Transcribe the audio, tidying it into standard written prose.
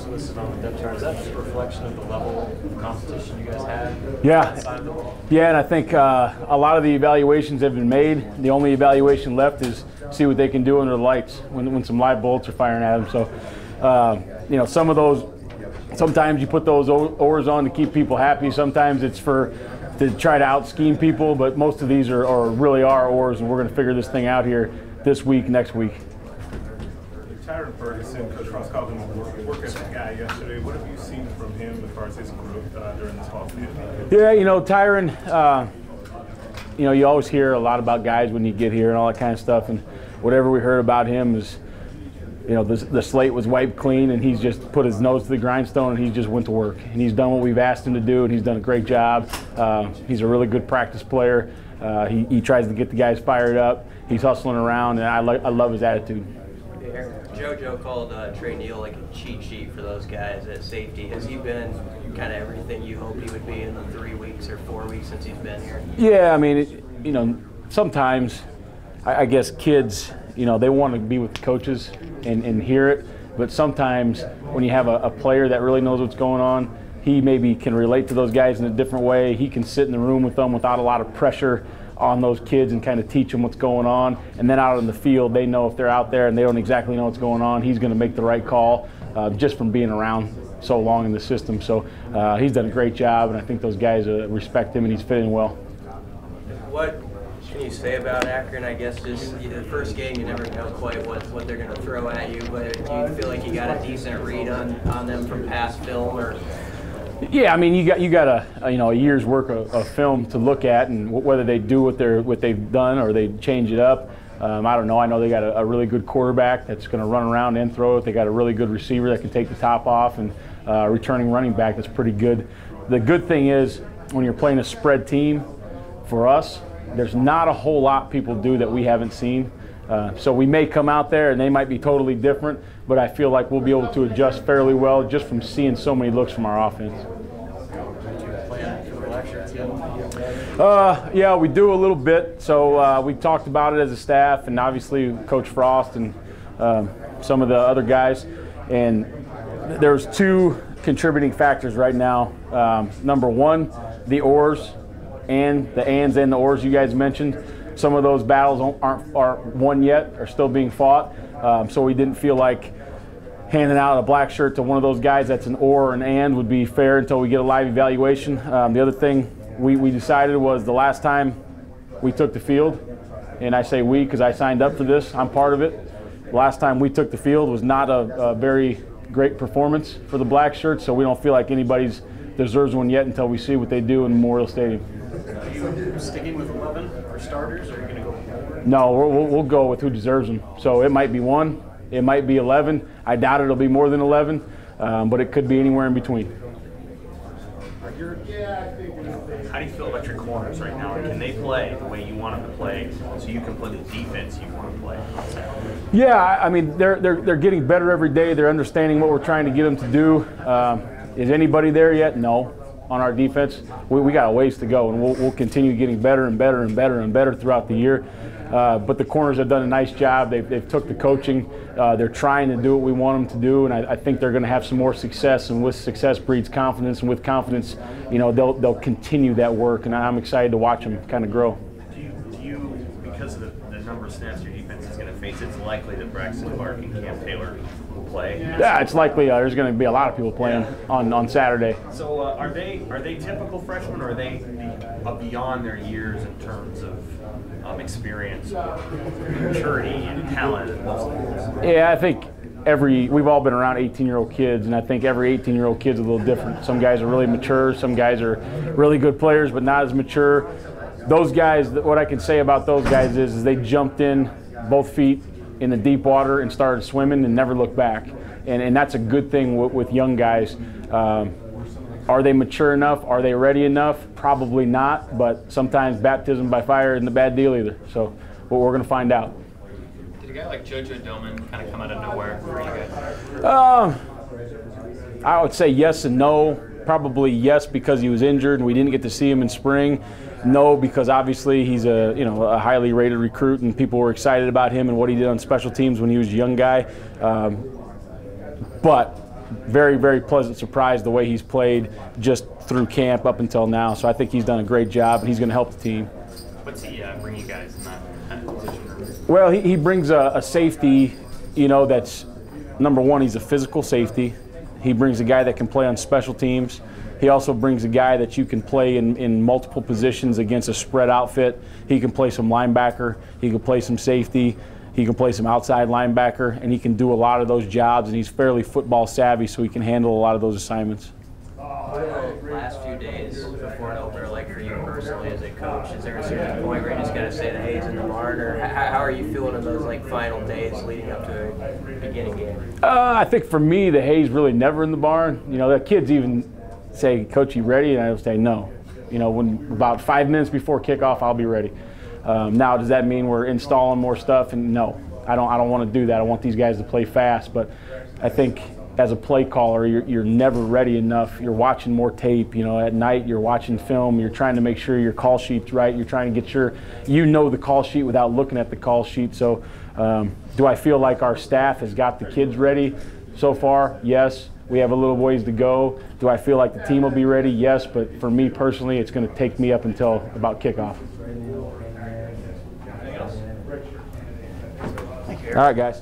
Listed on the depth chart. Is that just a reflection of the level of competition you guys had? Yeah, and I think a lot of the evaluations have been made. The only evaluation left is see what they can do under the lights when some live bullets are firing at them. So, you know, some of those, sometimes you put those oars on to keep people happy. Sometimes it's to try to out-scheme people, but most of these really are oars, and we're going to figure this thing out here this week, next week. Tyron Ferguson, Coach Ross called him a work ethic guy yesterday. What have you seen from him as far as his growth during this offseason? Yeah, you know, Tyron, you know, you always hear a lot about guys when you get here and all that kind of stuff, and whatever we heard about him is, you know, the slate was wiped clean, and he's just put his nose to the grindstone, and he just went to work. And he's done what we've asked him to do, and he's done a great job. He's a really good practice player. He tries to get the guys fired up. He's hustling around, and I love his attitude. JoJo called Trey Neal like a cheat sheet for those guys at safety. Has he been kind of everything you hoped he would be in the 3 weeks or 4 weeks since he's been here? Yeah, I mean, you know, sometimes I guess kids, you know, they want to be with the coaches and hear it, but sometimes when you have a player that really knows what's going on, he maybe can relate to those guys in a different way. He can sit in the room with them without a lot of pressure on those kids and kind of teach them what's going on. And then out in the field, they know if they're out there and they don't exactly know what's going on, he's going to make the right call just from being around so long in the system. So he's done a great job, and I think those guys respect him, and he's fitting well. What can you say about Akron? I guess just the first game, you never know quite what they're going to throw at you, but do you feel like you got a decent read on them from past film? Or yeah, I mean, you got a year's worth of film to look at, and whether they do what they've done or they change it up. I don't know. I know they got a really good quarterback that's going to run around and throw it. They got a really good receiver that can take the top off, and returning running back that's pretty good. The good thing is when you're playing a spread team, for us, there's not a whole lot people do that we haven't seen. So we may come out there and they might be totally different, but I feel like we'll be able to adjust fairly well just from seeing so many looks from our offense. Yeah, we do a little bit. So we talked about it as a staff, and obviously Coach Frost and some of the other guys. And there's two contributing factors right now. Number one, the oars and the ands and the oars you guys mentioned. Some of those battles aren't won yet, are still being fought. So we didn't feel like handing out a black shirt to one of those guys that's an or or an and would be fair until we get a live evaluation. The other thing we decided was the last time we took the field, and I say we because I signed up for this, I'm part of it. The last time we took the field was not a very great performance for the black shirts, so we don't feel like anybody's deserves one yet until we see what they do in Memorial Stadium. Are you sticking with 11 for starters, or are you going to go forward? No, we'll go with who deserves them. So it might be 1, it might be 11. I doubt it'll be more than 11, but it could be anywhere in between. How do you feel about your corners right now? Can they play the way you want them to play so you can play the defense you want to play? Yeah, I mean, they're getting better every day. They're understanding what we're trying to get them to do. Is anybody there yet? No. On our defense, we got a ways to go, and we'll continue getting better and better and better and better throughout the year. But the corners have done a nice job. They've took the coaching. They're trying to do what we want them to do, and I think they're going to have some more success. And with success breeds confidence, and with confidence, you know, they'll continue that work. And I'm excited to watch them kind of grow. Do you because of the number of snaps your defense is going to face, it's likely that Braxton Clark and Cam Taylor will play? Yeah, it's likely there's going to be a lot of people playing on Saturday. So are they typical freshmen, or are they beyond their years in terms of experience, maturity, and talent? Yeah, I think we've all been around 18-year-old kids, and I think every 18-year-old kid's a little different. Some guys are really mature, some guys are really good players but not as mature. Those guys, what I can say about those guys is they jumped in both feet in the deep water and started swimming and never looked back. And that's a good thing with young guys. Are they mature enough? Are they ready enough? Probably not, but sometimes baptism by fire isn't a bad deal either. So we're going to find out. Did a guy like JoJo Domann kind of come out of nowhere for you guys? I would say yes and no. Probably yes because he was injured and we didn't get to see him in spring. No, because obviously he's a highly rated recruit and people were excited about him and what he did on special teams when he was a young guy. But very, very pleasant surprise the way he's played just through camp up until now. So I think he's done a great job, and he's going to help the team. What's he bring you guys in that position? Well, he brings a safety, you know, that's number one, he's a physical safety. He brings a guy that can play on special teams. He also brings a guy that you can play in multiple positions against a spread outfit. He can play some linebacker. He can play some safety. He can play some outside linebacker, and he can do a lot of those jobs, and he's fairly football savvy, so he can handle a lot of those assignments. What are the last few days before an opener like for you personally as a coach? Is there a certain point where you just got to say the hay's in the barn, or how are you feeling in those like final days leading up to a beginning game? I think for me, the hay's really never in the barn. You know, the kids even say, "Coach, you ready?" And I would say, "No." You know, when about 5 minutes before kickoff, I'll be ready. Now, does that mean we're installing more stuff? And no, I don't want to do that. I want these guys to play fast. But I think as a play caller, you're never ready enough. You're watching more tape. You know, at night you're watching film. You're trying to make sure your call sheet's right. You're trying to get sure you know the call sheet without looking at the call sheet. So, do I feel like our staff has got the kids ready so far? Yes. We have a little ways to go. Do I feel like the team will be ready? Yes. But for me personally, it's going to take me up until about kickoff. All right, guys.